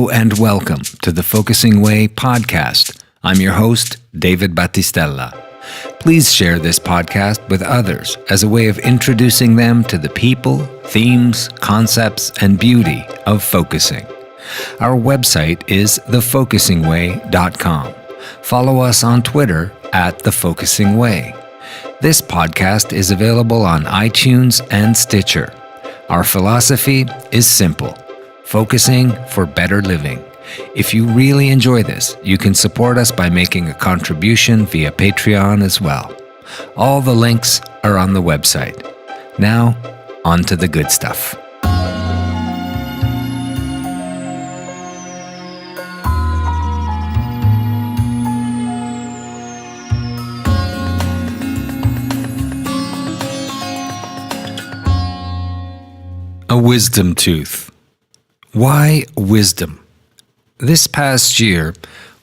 Hello and welcome to the Focusing Way podcast. I'm your host, David Battistella. Please share this podcast with others as a way of introducing them to the people, themes, concepts, and beauty of focusing. Our website is thefocusingway.com. Follow us on Twitter at The Focusing Way. This podcast is available on iTunes and Stitcher. Our philosophy is simple: focusing for better living. If you really enjoy this, you can support us by making a contribution via Patreon as well. All the links are on the website. Now, on to the good stuff. A wisdom tooth. Why wisdom? This past year,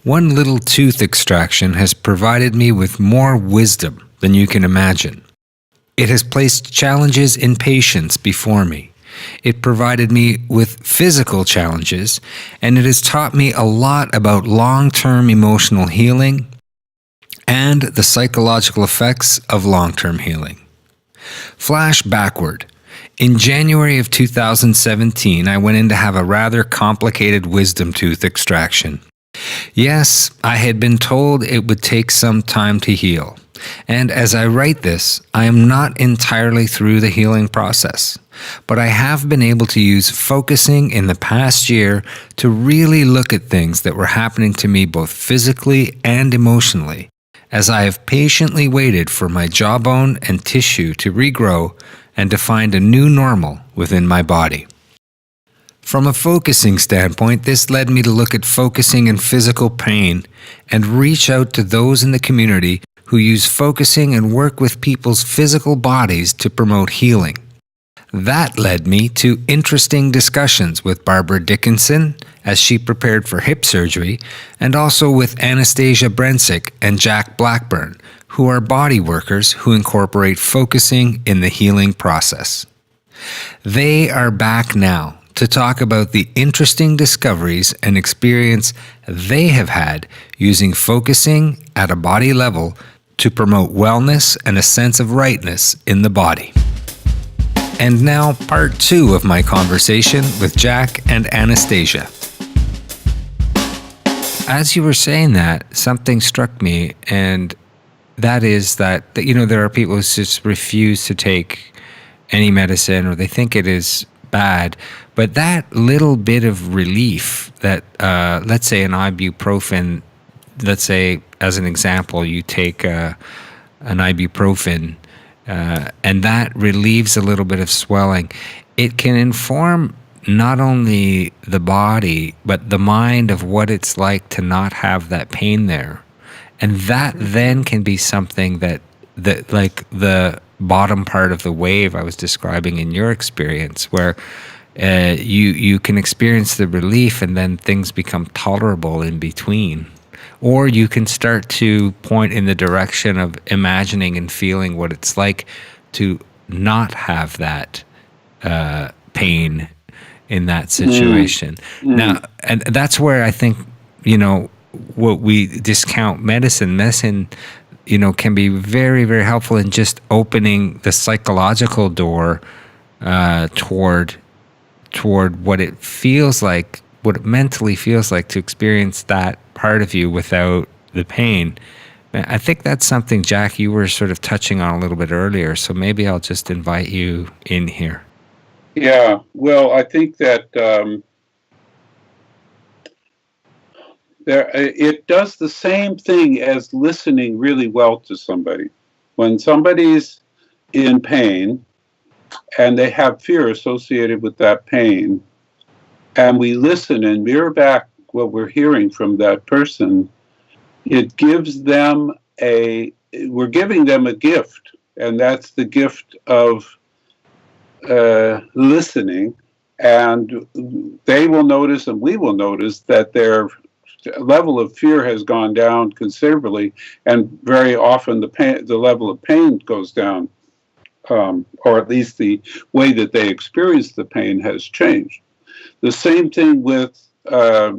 one little tooth extraction has provided me with more wisdom than you can imagine. It has placed challenges in patience before me. It provided me with physical challenges, and it has taught me a lot about long-term emotional healing and the psychological effects of long-term healing. Flash backward. In January of 2017, I went in to have a rather complicated wisdom tooth extraction. Yes, I had been told it would take some time to heal. And as I write this, I am not entirely through the healing process. But I have been able to use focusing in the past year to really look at things that were happening to me both physically and emotionally, as I have patiently waited for my jawbone and tissue to regrow and to find a new normal within my body. From a focusing standpoint, this led me to look at focusing and physical pain and reach out to those in the community who use focusing and work with people's physical bodies to promote healing. That led me to interesting discussions with Barbara Dickinson as she prepared for hip surgery, and also with Anastasia Brensick and Jack Blackburn, who are body workers who incorporate focusing in the healing process. They are back now to talk about the interesting discoveries and experience they have had using focusing at a body level to promote wellness and a sense of rightness in the body. And now, part 2 of my conversation with Jack and Anastasia. As you were saying that, something struck me, and that is that there are people who just refuse to take any medicine, or they think it is bad. But that little bit of relief that, let's say an ibuprofen, let's say as an example, you take an ibuprofen, and that relieves a little bit of swelling. It can inform not only the body, but the mind of what it's like to not have that pain there. And that then can be something that like the bottom part of the wave I was describing in your experience, where you can experience the relief and then things become tolerable in between. Or you can start to point in the direction of imagining and feeling what it's like to not have that pain in that situation. Now, and that's where I think, what we discount medicine, can be very, very helpful in just opening the psychological door toward what it feels like, what it mentally feels like to experience that part of you without the pain. I think that's something, Jack, you were sort of touching on a little bit earlier, so maybe I'll just invite you in here. Yeah, well, I think that it does the same thing as listening really well to somebody. When somebody's in pain and they have fear associated with that pain, and we listen and mirror back what we're hearing from that person, it gives them we're giving them a gift, and that's the gift of listening, and they will notice and we will notice that their level of fear has gone down considerably, and very often the level of pain goes down, or at least the way that they experience the pain has changed. The same thing with uh,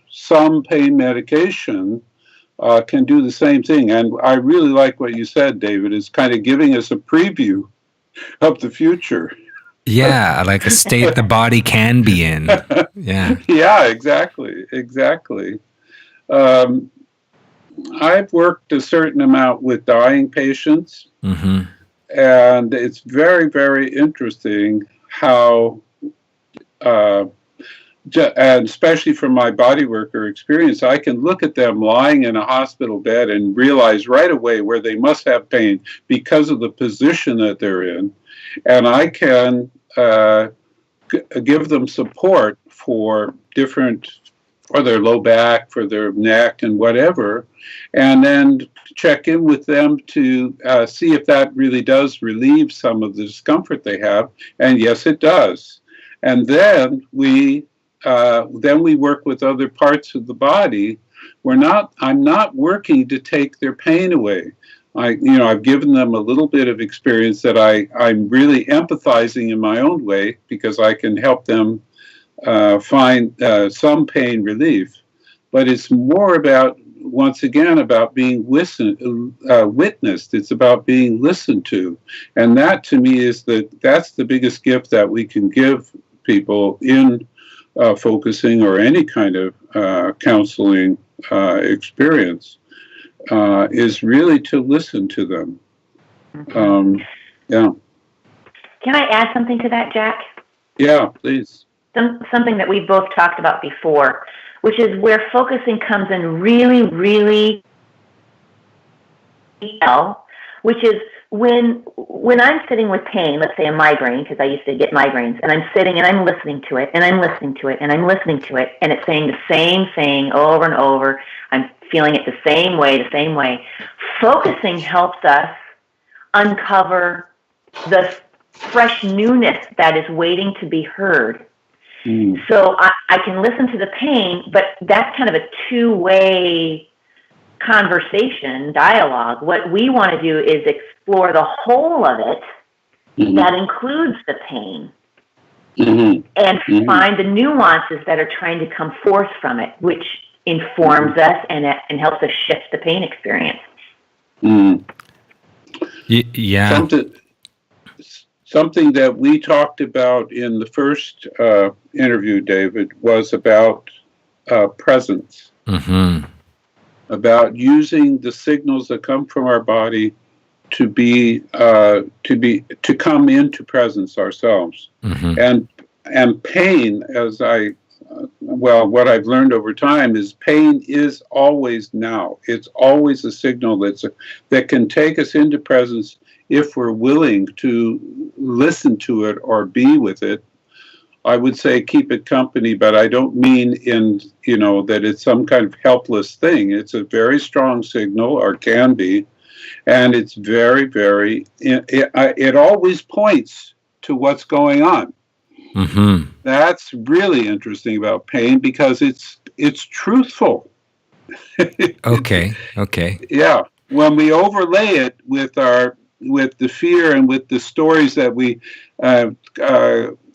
some pain medication can do the same thing. And I really like what you said, David. It's kind of giving us a preview of the future. Yeah, like a state the body can be in. Yeah. Yeah, exactly. Um, I've worked a certain amount with dying patients, Mm-hmm. and it's very, very interesting how, uh, and especially from my body worker experience, I can look at them lying in a hospital bed and realize right away where they must have pain because of the position that they're in. And I can give them support for their low back, for their neck, and whatever, and then check in with them to see if that really does relieve some of the discomfort they have. And yes, it does. And then we work with other parts of the body. I'm not working to take their pain away. I've given them a little bit of experience that I'm really empathizing in my own way because I can help them find some pain relief. But it's more about, once again, about being witnessed. It's about being listened to. And that, to me, that's the biggest gift that we can give people in focusing or any kind of counseling experience. Is really to listen to them. Yeah. Can I add something to that, Jack? Yeah, please. Something that we've both talked about before, which is where focusing comes in really, really well, which is when I'm sitting with pain, let's say a migraine, because I used to get migraines, and I'm sitting and I'm listening to it, and I'm listening to it, and I'm listening to it, and it's saying the same thing over and over. I'm feeling it the same way. Focusing helps us uncover the fresh newness that is waiting to be heard. So I can listen to the pain, but that's kind of a two-way conversation, dialogue. What we want to do is explore the whole of it that includes the pain and find the nuances that are trying to come forth from it, which informs us and helps us shift the pain experience. Yeah. Something that we talked about in the first interview, David, was about presence. About using the signals that come from our body to come into presence ourselves. And pain, what I've learned over time is pain is always now. It's always a signal that can take us into presence if we're willing to listen to it or be with it. I would say keep it company, but I don't mean that it's some kind of helpless thing. It's a very strong signal, or can be, and it's very, very, it always points to what's going on. That's really interesting about pain because it's truthful. Okay. Yeah. When we overlay it with the fear and with the stories that we,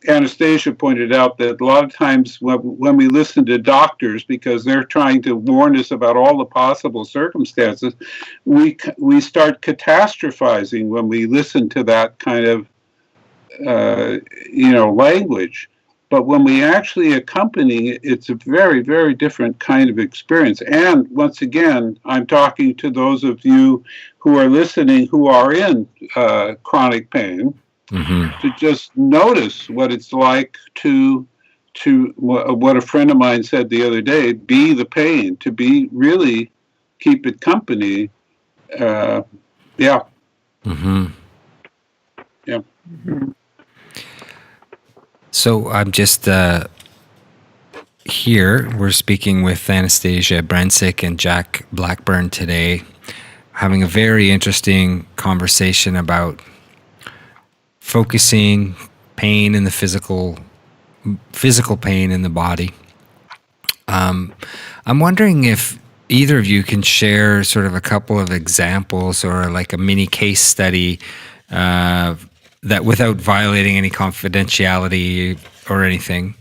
Anastasia pointed out that a lot of times when we listen to doctors, because they're trying to warn us about all the possible circumstances, we start catastrophizing when we listen to that kind of language. But when we actually accompany, it's a very, very different kind of experience. And once again, I'm talking to those of you who are listening who are in chronic pain, to just notice what it's like to what a friend of mine said the other day, be the pain, to be really keep it company. Yeah. Yeah. So I'm just here. We're speaking with Anastasia Brenzig and Jack Blackburn today, having a very interesting conversation about focusing, pain in the physical pain in the body. I'm wondering if either of you can share sort of a couple of examples or like a mini case study that without violating any confidentiality or anything,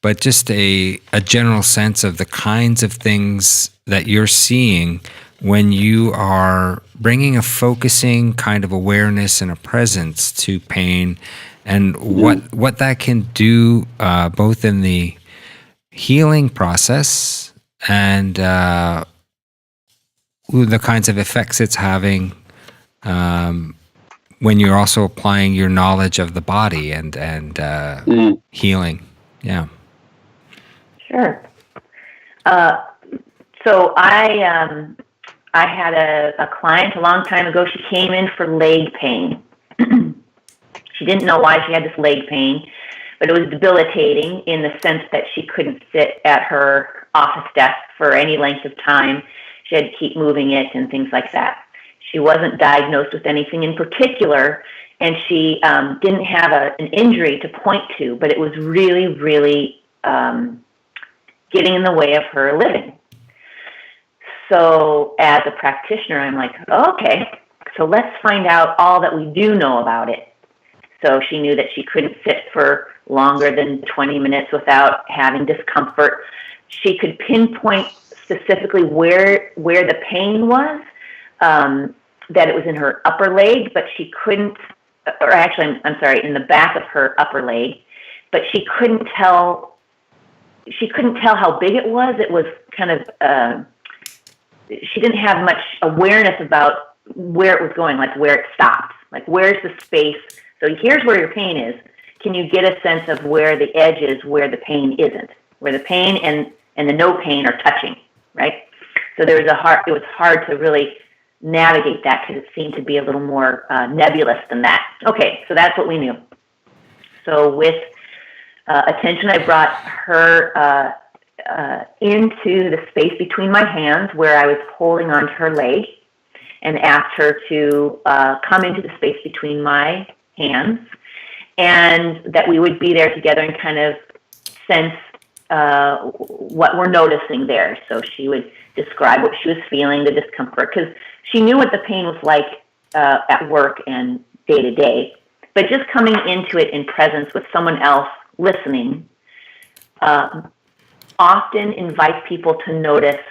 but just a general sense of the kinds of things that you're seeing when you are bringing a focusing kind of awareness and a presence to pain, and what that can do both in the healing process and the kinds of effects it's having when you're also applying your knowledge of the body and healing. Yeah. Sure. So I had a client a long time ago. She came in for leg pain. She didn't know why she had this leg pain, but it was debilitating in the sense that she couldn't sit at her office desk for any length of time. She had to keep moving it and things like that. She wasn't diagnosed with anything in particular, and she didn't have an injury to point to, but it was really, really getting in the way of her living. So as a practitioner, I'm like, okay, so let's find out all that we do know about it. So she knew that she couldn't sit for longer than 20 minutes without having discomfort. She could pinpoint specifically where the pain was, that it was in her upper leg, but she couldn't, or actually, I'm sorry, in the back of her upper leg, but she couldn't tell how big it was. It was kind of, she didn't have much awareness about where it was going, like where it stopped, like where's the space. So here's where your pain is. Can you get a sense of where the edge is, where the pain isn't, where the pain and the no pain are touching, right? So it was hard to really navigate that because it seemed to be a little more nebulous than that. Okay, so that's what we knew. So with attention, I brought her into the space between my hands where I was holding onto her leg, and asked her to come into the space between my hands, and that we would be there together and kind of sense what we're noticing there. So she would describe what she was feeling, the discomfort, because she knew what the pain was like at work and day to day. But just coming into it in presence with someone else listening often invites people to notice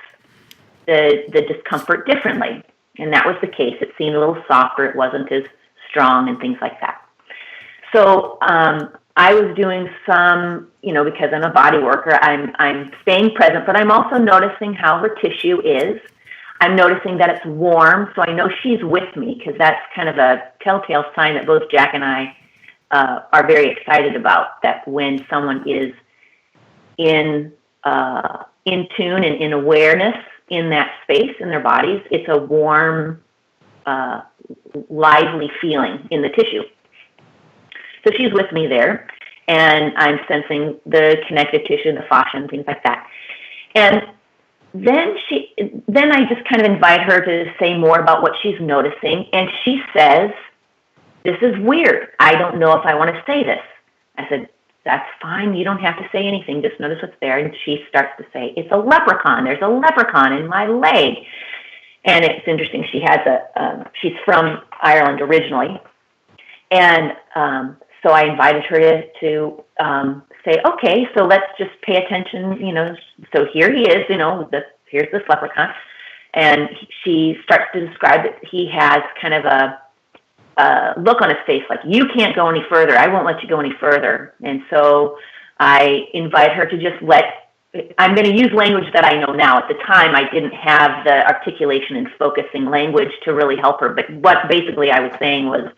the discomfort differently. And that was the case. It seemed a little softer. It wasn't as strong and things like that. So I was doing some, because I'm a body worker, I'm staying present, but I'm also noticing how her tissue is. I'm noticing that it's warm, so I know she's with me, because that's kind of a telltale sign that both Jack and I are very excited about, that when someone is in tune and in awareness in that space in their bodies, it's a warm, lively feeling in the tissue. So she's with me there, and I'm sensing the connective tissue and the fascia and things like that. And then I just kind of invite her to say more about what she's noticing, and she says, "This is weird. I don't know if I want to say this." I said, "That's fine. You don't have to say anything. Just notice what's there." And she starts to say, "It's a leprechaun. There's a leprechaun in my leg." And it's interesting. She has she's from Ireland originally. And so I invited her to say, "Okay, so let's just pay attention, so here he is, here's this leprechaun." And she starts to describe that he has kind of a look on his face like, "You can't go any further. I won't let you go any further." And so I invite her to just I'm going to use language that I know now. At the time, I didn't have the articulation and focusing language to really help her. But what basically I was saying was,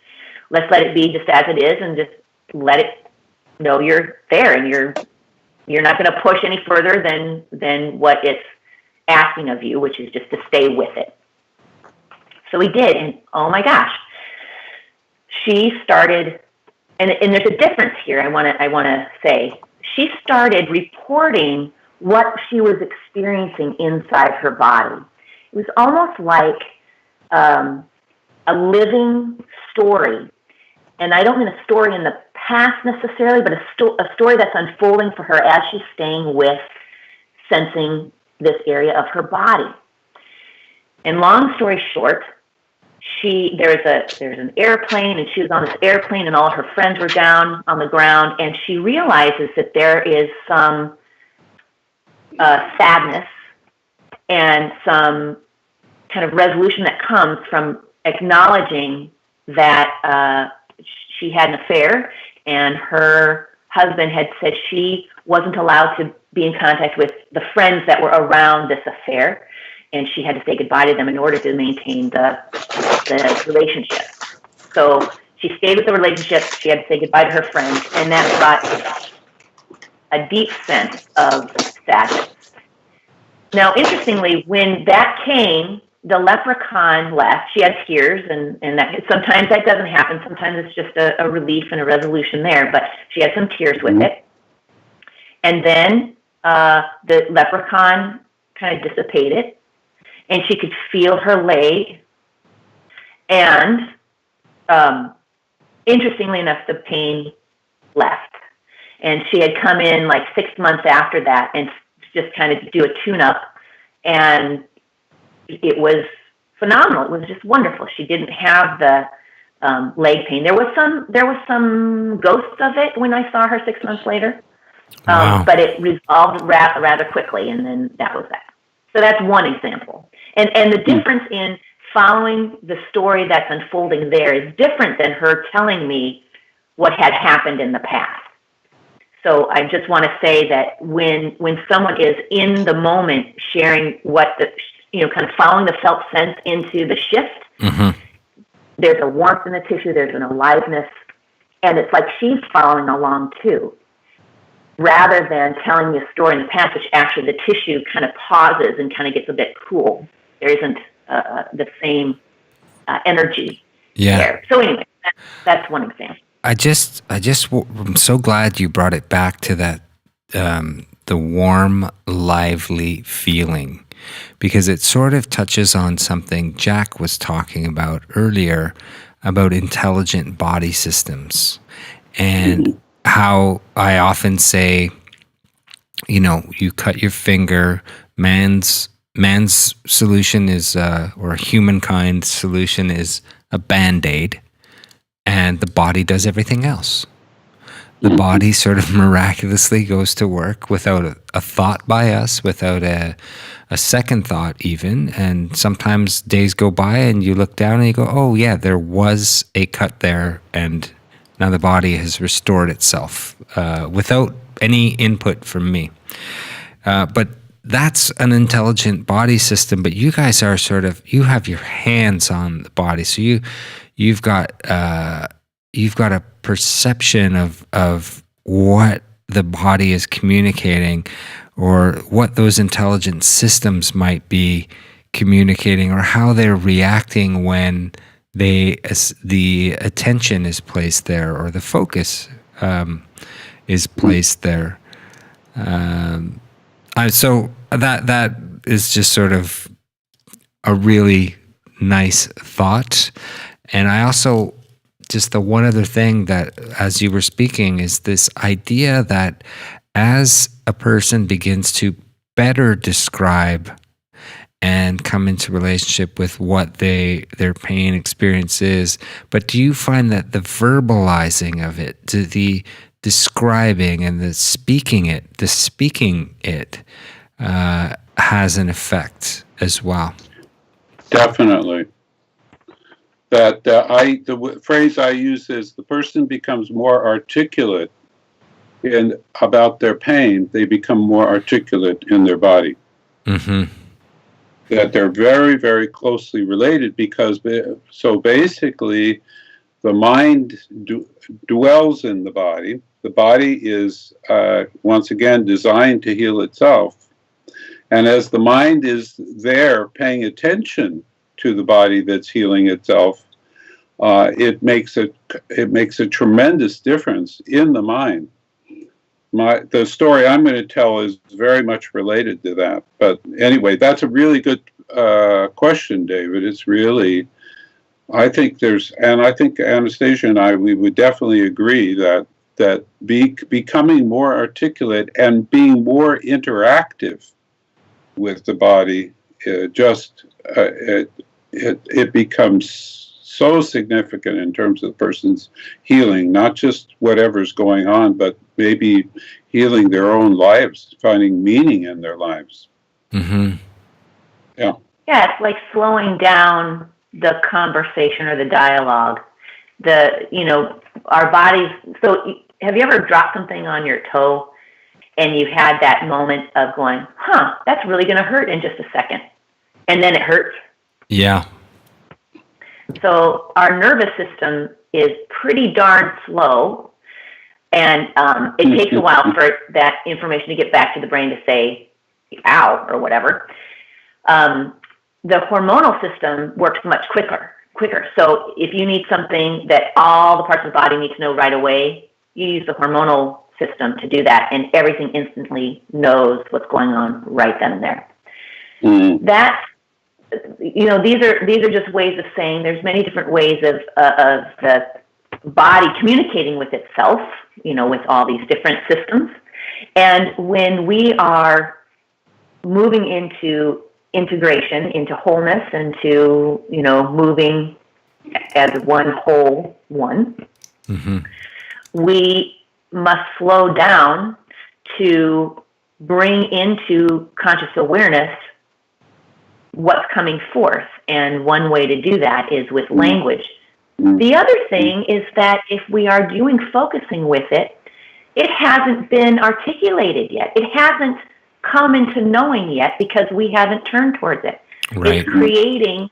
let's let it be just as it is, and just let it know you're there, and you're not going to push any further than what it's asking of you, which is just to stay with it. So we did, and oh my gosh, she started, and there's a difference here. I want to say, she started reporting what she was experiencing inside her body. It was almost like a living story. And I don't mean a story in the past necessarily, but a story that's unfolding for her as she's staying with, sensing this area of her body. And long story short, there's an airplane, and she was on this airplane, and all her friends were down on the ground, and she realizes that there is some sadness and some kind of resolution that comes from acknowledging that she had an affair, and her husband had said she wasn't allowed to be in contact with the friends that were around this affair, and she had to say goodbye to them in order to maintain the relationship. So she stayed with the relationship. She had to say goodbye to her friends, and that brought a deep sense of sadness. Now, interestingly, when that came, the leprechaun left. She had tears, and that sometimes that doesn't happen. Sometimes it's just a relief and a resolution there, but she had some tears with it. And then the leprechaun kind of dissipated, and she could feel her leg. And interestingly enough, the pain left. And she had come in like 6 months after that and just kind of do a tune-up, and it was phenomenal. It was just wonderful. She didn't have the leg pain. There was some ghosts of it when I saw her 6 months later, Wow. but it resolved rather quickly, and then that was that. So that's one example. And the difference in following the story that's unfolding there is different than her telling me what had happened in the past. So I just want to say that when someone is in the moment sharing what kind of following the felt sense into the shift, Mm-hmm. there's a warmth in the tissue, there's an aliveness, and it's like she's following along too, rather than telling me a story in the past, which actually the tissue kind of pauses and kind of gets a bit cool. There isn't the same energy there. So anyway, that's one example. I'm so glad you brought it back to that, the warm, lively feeling, because it sort of touches on something Jack was talking about earlier about intelligent body systems, and how I often say, you cut your finger, man's solution is, or humankind's solution is a Band-Aid, and the body does everything else. The body sort of miraculously goes to work without a thought by us, without a second thought even. And sometimes days go by and you look down and you go, oh yeah, there was a cut there, and now the body has restored itself without any input from me. But that's an intelligent body system. But you guys are you have your hands on the body, so you've got a perception of what the body is communicating, or what those intelligent systems might be communicating, or how they're reacting when the attention is placed there, or the focus is placed there. So that is just sort of a really nice thought. And I also, just the one other thing that, as you were speaking, is this idea that as a person begins to better describe and come into relationship with what their pain experience is, but do you find that the verbalizing of it, the describing and the speaking it has an effect as well? Definitely. That the phrase I use is, the person becomes more articulate about their pain. They become more articulate in their body. Mm-hmm. That they're very, very closely related, because so basically the mind dwells in the body. The body is once again designed to heal itself, and as the mind is there paying attention to the body that's healing itself, it makes a tremendous difference in the mind. The story I'm going to tell is very much related to that. But anyway, that's a really good question, David. It's really, I think Anastasia and we would definitely agree that becoming more articulate and being more interactive with the body it becomes so significant in terms of the person's healing, not just whatever's going on, but maybe healing their own lives, finding meaning in their lives. Mm-hmm. Yeah. Yeah, it's like slowing down the conversation or the dialogue. Our bodies. So, have you ever dropped something on your toe and you had that moment of going, "Huh, that's really going to hurt in just a second," and then it hurts? Yeah. So our nervous system is pretty darn slow, and it takes a while for that information to get back to the brain to say, "Ow," or whatever. The hormonal system works much quicker. So if you need something that all the parts of the body need to know right away, you use the hormonal system to do that, and everything instantly knows what's going on right then and there. Mm. That, these are just ways of saying there's many different ways of the body communicating with itself, with all these different systems. And when we are moving into integration, into wholeness, into, moving as one whole one, Mm-hmm. we must slow down to bring into conscious awareness what's coming forth. And one way to do that is with language. The other thing is that if we are doing focusing with it, it hasn't been articulated yet. It hasn't come into knowing yet because we haven't turned towards it. Right. It's creating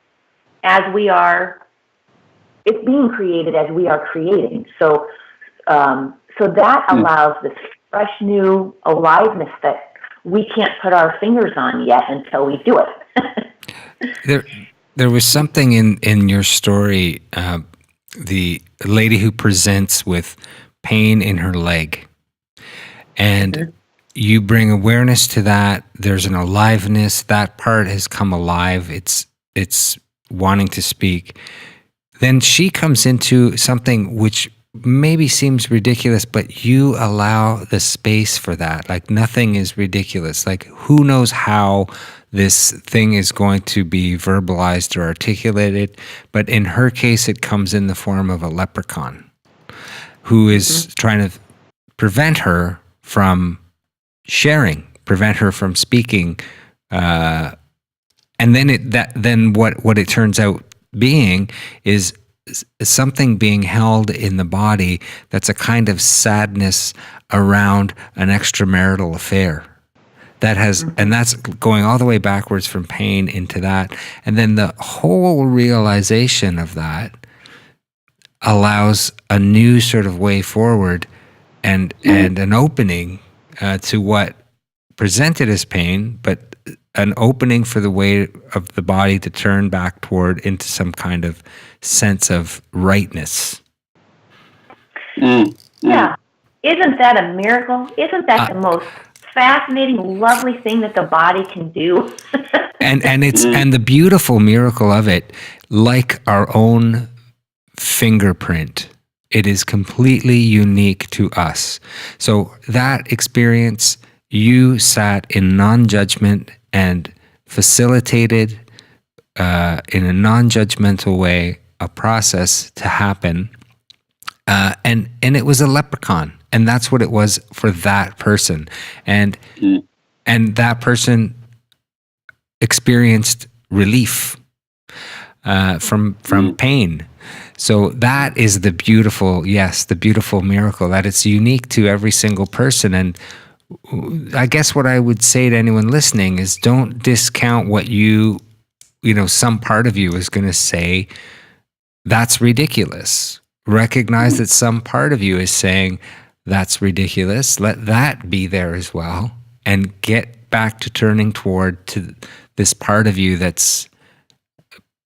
as we are, it's being created as we are creating. So that allows this fresh new aliveness that we can't put our fingers on yet until we do it. There was something in your story, the lady who presents with pain in her leg, and you bring awareness to that. There's an aliveness. That part has come alive. It's wanting to speak. Then she comes into something which maybe seems ridiculous, but you allow the space for that. Like nothing is ridiculous. Like who knows how this thing is going to be verbalized or articulated, but in her case, it comes in the form of a leprechaun who is trying to prevent her from sharing, prevent her from speaking, and then what it turns out being is something being held in the body that's a kind of sadness around an extramarital affair that has, and that's going all the way backwards from pain into that, and then the whole realization of that allows a new sort of way forward and an opening to what presented as pain, but an opening for the way of the body to turn back toward into some kind of sense of rightness. Yeah. Isn't that a miracle? Isn't that the most fascinating, lovely thing that the body can do? and the beautiful miracle of it, like our own fingerprint, it is completely unique to us. So that experience, you sat in non-judgment and facilitated in a non-judgmental way a process to happen, and it was a leprechaun, and that's what it was for that person, and that person experienced relief from pain. So that is the beautiful miracle, that it's unique to every single person. And I guess what I would say to anyone listening is don't discount what some part of you is going to say, that's ridiculous. Recognize that some part of you is saying, that's ridiculous. Let that be there as well. And get back to turning toward to this part of you that's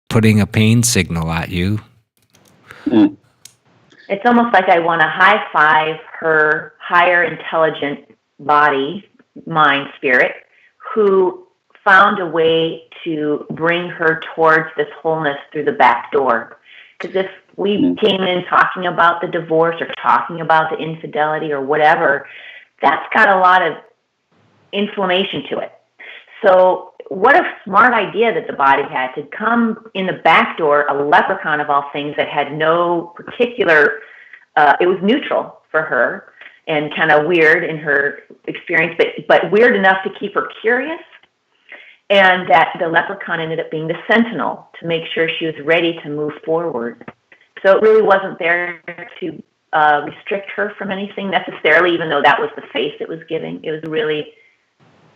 putting a pain signal at you. It's almost like I want to high five her higher intelligent body, mind, spirit, who found a way to bring her towards this wholeness through the back door. Because if we came in talking about the divorce or talking about the infidelity or whatever, that's got a lot of inflammation to it. So what a smart idea that the body had to come in the back door, a leprechaun of all things that had no particular, it was neutral for her and kind of weird in her experience, but weird enough to keep her curious. And that the leprechaun ended up being the sentinel to make sure she was ready to move forward. So it really wasn't there to restrict her from anything necessarily, even though that was the face it was giving. It was really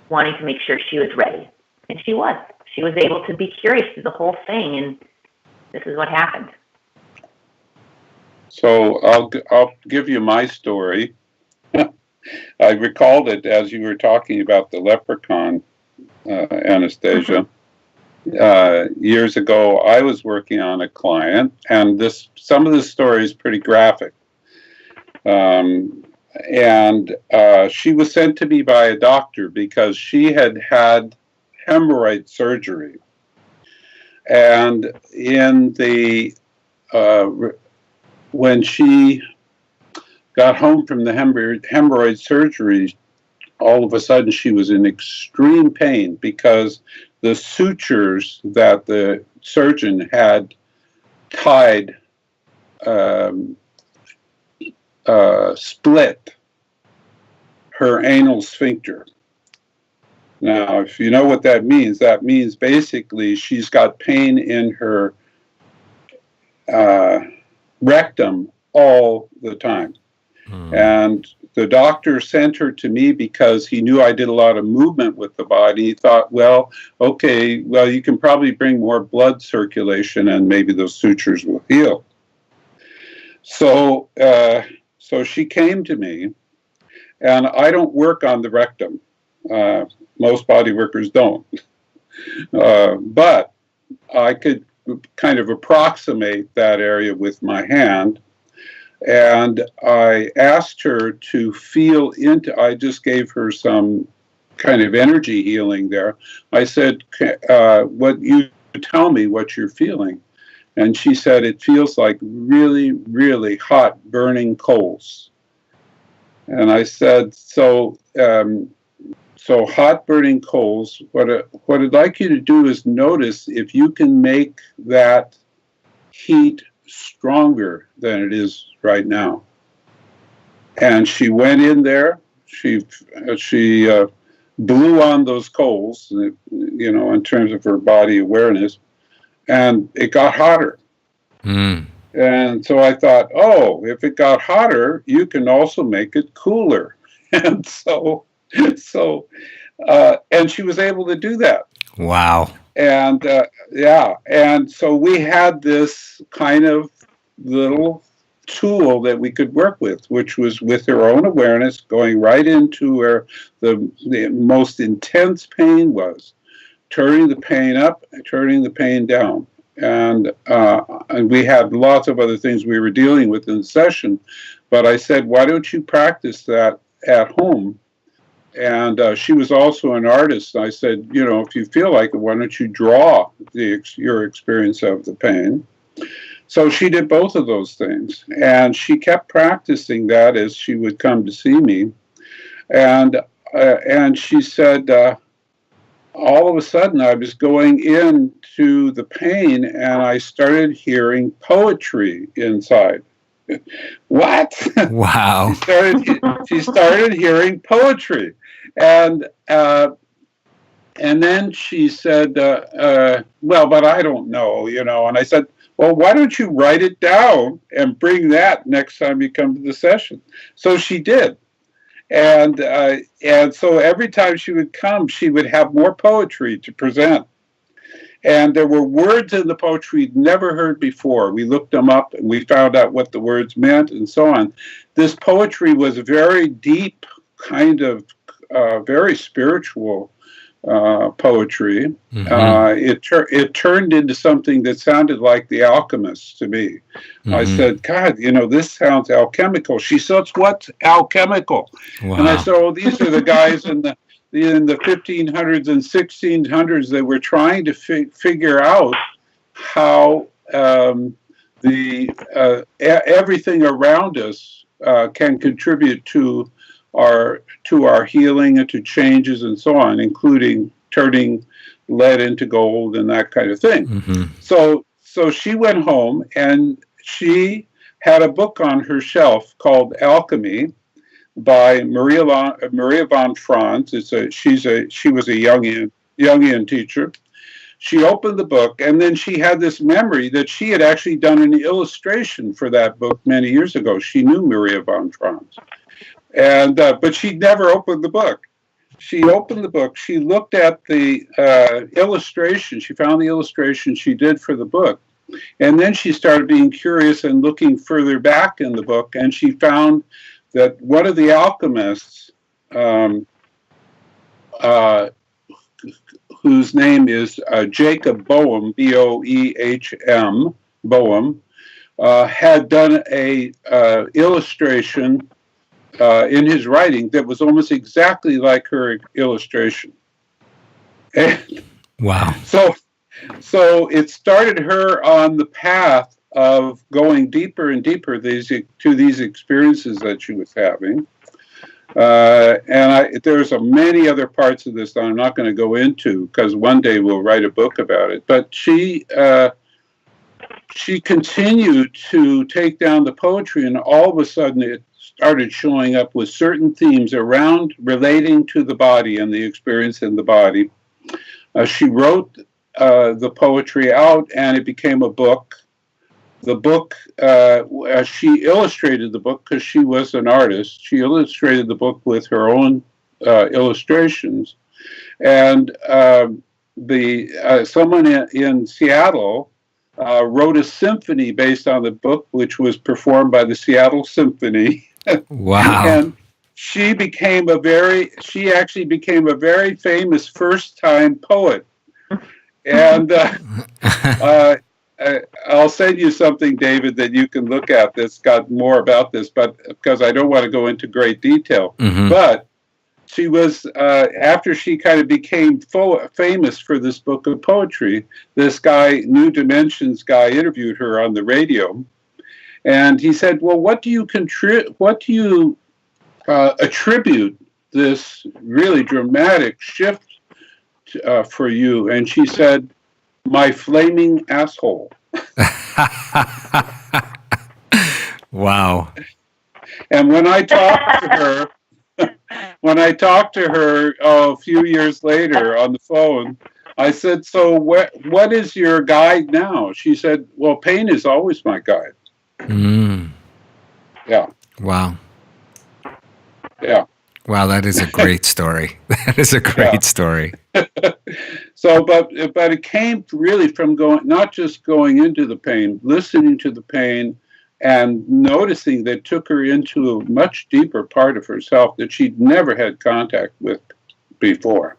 wanting to make sure she was ready. And she was. She was able to be curious through the whole thing, and this is what happened. So I'll give you my story. I recalled it as you were talking about the leprechaun, Anastasia. Years ago, I was working on a client, and some of the story is pretty graphic. And she was sent to me by a doctor because she had had hemorrhoid surgery. And when she got home from the hemorrhoid surgery, all of a sudden she was in extreme pain because the sutures that the surgeon had tied split her anal sphincter. Now, if you know what that means basically she's got pain in her rectum all the time. And the doctor sent her to me because he knew I did a lot of movement with the body. He thought, you can probably bring more blood circulation and maybe those sutures will heal. So she came to me, and I don't work on the rectum. Most body workers don't. But I could kind of approximate that area with my hand. And I asked her to feel into, I just gave her some kind of energy healing there. I said, what you tell me what you're feeling. And she said, it feels like really, really hot burning coals. And I said, so hot burning coals, what I'd like you to do is notice if you can make that heat stronger than it is right now. And she went in there, she blew on those coals, in terms of her body awareness, and it got hotter. And so I thought, if it got hotter, you can also make it cooler. And and she was able to do that. Wow. And and so we had this kind of little tool that we could work with, which was with her own awareness, going right into where the most intense pain was, turning the pain up, turning the pain down. And we had lots of other things we were dealing with in the session, but I said, why don't you practice that at home? And she was also an artist. I said, if you feel like it, why don't you draw your experience of the pain? So she did both of those things. And she kept practicing that as she would come to see me. And she said, all of a sudden I was going into the pain and I started hearing poetry inside. What? Wow. She started hearing poetry. And then she said, but I don't know, and I said, well, why don't you write it down and bring that next time you come to the session? So she did. And so every time she would come, she would have more poetry to present. And there were words in the poetry we'd never heard before. We looked them up and we found out what the words meant and so on. This poetry was very deep, kind of very spiritual poetry. Mm-hmm. It turned into something that sounded like The Alchemist to me. Mm-hmm. I said, God, this sounds alchemical. She said, what's alchemical? Wow. And I said, these are the guys in the 1500s and 1600s that were trying to figure out how everything around us can contribute to our healing and to changes and so on, including turning lead into gold and that kind of thing. Mm-hmm. So she went home and she had a book on her shelf called Alchemy by Maria von Franz. She was a Jungian teacher. She opened the book, and then she had this memory that she had actually done an illustration for that book many years ago. She knew Maria von Franz, and but she never opened the book. She opened the book. She looked at the illustration. She found the illustration she did for the book, and then she started being curious and looking further back in the book, and she found that one of the alchemists, whose name is Jacob Boehm, Boehm, Boehm, had done a illustration in his writing that was almost exactly like her illustration. And Wow. so it started her on the path of going deeper and deeper to these experiences that she was having. And there's many other parts of this that I'm not going to go into because one day we'll write a book about it. But she continued to take down the poetry, and all of a sudden it started showing up with certain themes around relating to the body and the experience in the body. She wrote the poetry out, and it became a book. The book, she illustrated the book because she was an artist. She illustrated the book with her own illustrations. And someone in Seattle wrote a symphony based on the book, which was performed by the Seattle Symphony. Wow. And she actually became a very famous first-time poet. And I'll send you something, David, that you can look at that's got more about this, but because I don't want to go into great detail. Mm-hmm. But she was, after she kind of became famous for this book of poetry, this guy, New Dimensions guy, interviewed her on the radio. And he said, well, what do you attribute this really dramatic shift for you? And she said, my flaming asshole. Wow. And when I talked to her, a few years later on the phone, I said, so what is your guide now? She said, well, pain is always my guide. Mm. Yeah. Wow. Yeah. Wow, that is a great story. That is a great story. So, but it came really from not just going into the pain, listening to the pain, and noticing that took her into a much deeper part of herself that she'd never had contact with before.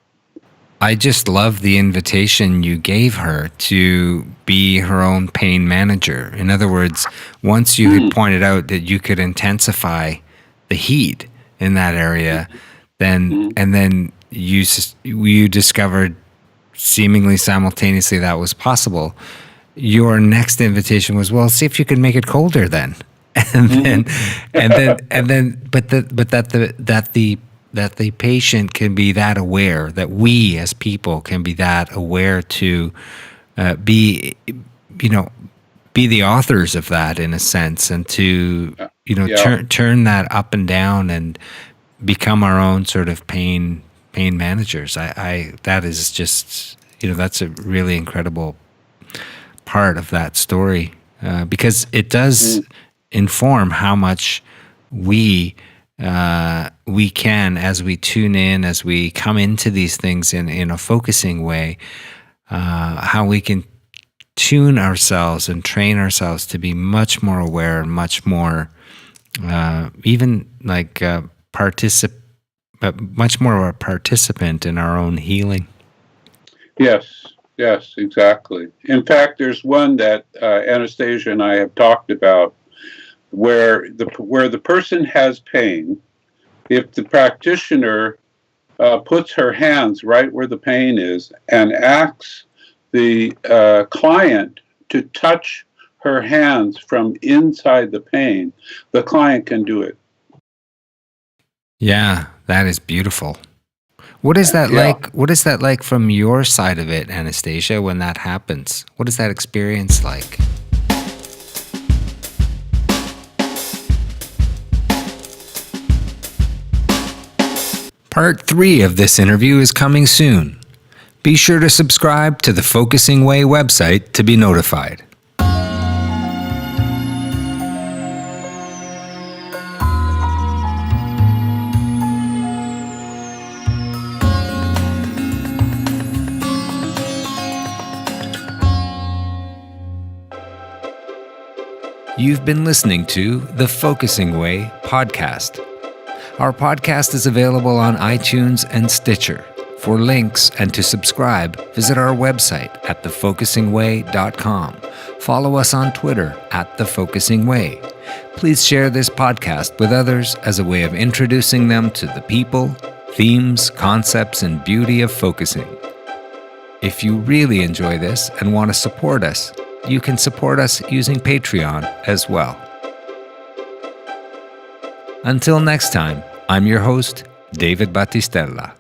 I just love the invitation you gave her to be her own pain manager. In other words, once you had pointed out that you could intensify the heat in that area, then and then you discovered seemingly simultaneously that was possible. Your next invitation was, well, see if you can make it colder then, but that the patient can be that aware, that we as people can be that aware to be the authors of that in a sense, and to turn that up and down and become our own sort of pain managers. I that is just, that's a really incredible part of that story, because it does inform how much we can, as we tune in, as we come into these things in a focusing way, how we can tune ourselves and train ourselves to be much more aware and much more even like much more of a participant in our own healing. Yes, exactly. In fact, there's one that Anastasia and I have talked about where the person has pain. If the practitioner puts her hands right where the pain is and asks the client to touch her hands from inside the pain, the client can do it. Yeah, that is beautiful. What is that Yeah. like? What is that like from your side of it, Anastasia, when that happens? What is that experience like? Part 3 of this interview is coming soon. Be sure to subscribe to the Focusing Way website to be notified. You've been listening to the Focusing Way podcast. Our podcast is available on iTunes and Stitcher. For links and to subscribe, visit our website at thefocusingway.com. Follow us on Twitter at thefocusingway. Please share this podcast with others as a way of introducing them to the people, themes, concepts, and beauty of focusing. If you really enjoy this and want to support us, you can support us using Patreon as well. Until next time, I'm your host, David Battistella.